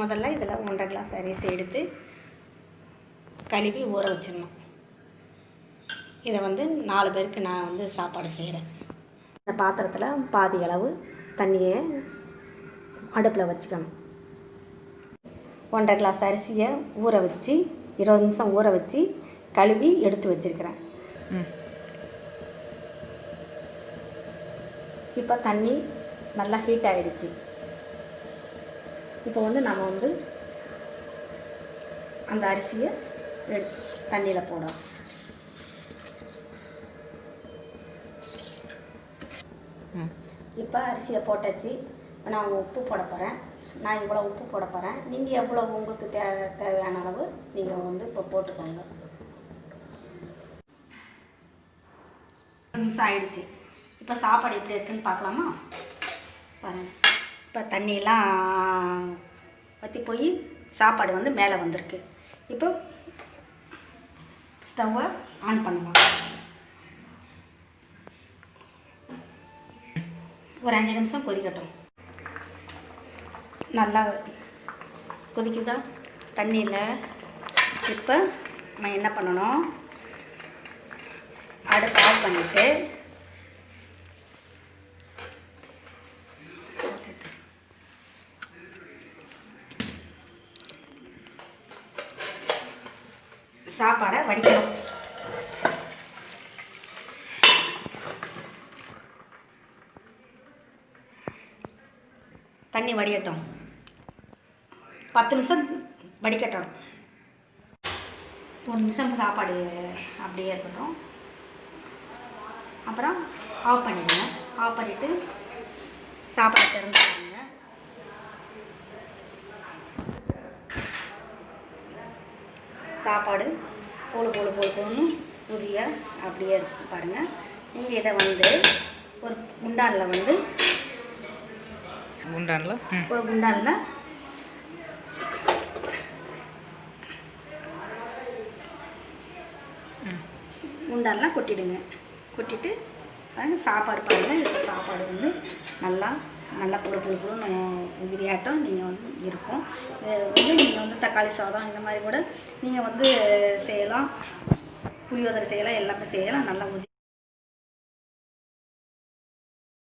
முதல்ல இதில் 1.5 கிளாஸ் அரிசி எடுத்து கழுவி ஊற வச்சிடணும். இதை வந்து 4 பேருக்கு நான் வந்து சாப்பாடு செய்கிறேன். இந்த பாத்திரத்தில் பாதி அளவு தண்ணியை அடுப்பில் வச்சுக்கணும். 1.5 கிளாஸ் அரிசியை ஊற வச்சு 20 நிமிஷம் ஊற வச்சு கழுவி எடுத்து வச்சுருக்கிறேன். இப்போ தண்ணி நல்லா ஹீட் ஆகிடுச்சு. இப்போ வந்து நம்ம வந்து அந்த அரிசியை எடுத்து தண்ணியில் போடுறோம். இப்போ அரிசியை போட்டாச்சு. நான் உப்பு போட போகிறேன். நான் இவ்வளோ உப்பு போட போகிறேன். நீங்கள் எவ்வளோ உங்களுக்கு தேவையான அளவு நீங்கள் வந்து இப்போ போட்டுக்கோங்க. 1 நிமிஷம் ஆயிடுச்சு. இப்போ சாப்பாடு எப்படி இருக்குன்னு பார்க்கலாமா? பாருங்கள். இப்போ தண்ணியெல்லாம் வற்றி போய் சாப்பாடு வந்து மேலே வந்திருக்கு. இப்போ ஸ்டவ்வை ஆன் பண்ணலாம். ஒரு 5 நிமிஷம் கொதிக்கட்டும். நல்லா கொதிக்குதா தண்ணியில்? இப்போ நம்ம என்ன பண்ணணும், அடுப்பு ஆஃப் பண்ணிவிட்டு சாப்பாடை வடிக்கணும். தண்ணி வடியட்டும். 10 நிமிஷம் வடிக்கட்டும். 1 நிமிஷம் சாப்பாடு அப்படியே இருக்கட்டும். அப்புறம் ஆஃப் பண்ணிடுங்க. ஆஃப் பண்ணிவிட்டு சாப்பாடு திறந்துடுங்க. சாப்பாடு போல உதியாக அப்படியே இருக்கும் பாருங்கள். நீங்கள் இதை வந்து ஒரு குண்டானில் வந்து ஒரு குண்டான்லாம் கொட்டிடுங்க. கொட்டிட்டு சாப்பாடு பாருங்கள். இப்போ சாப்பாடு வந்து நல்லா பொறுன்னு உதிரியாட்டம் நீங்கள் வந்து இருக்கும். வந்து நீங்கள் வந்து தக்காளி சாதம் இந்த மாதிரி கூட நீங்கள் வந்து செய்யலாம். புளியோதரை செய்யலாம். எல்லாமே செய்யலாம். நல்லா உதிரி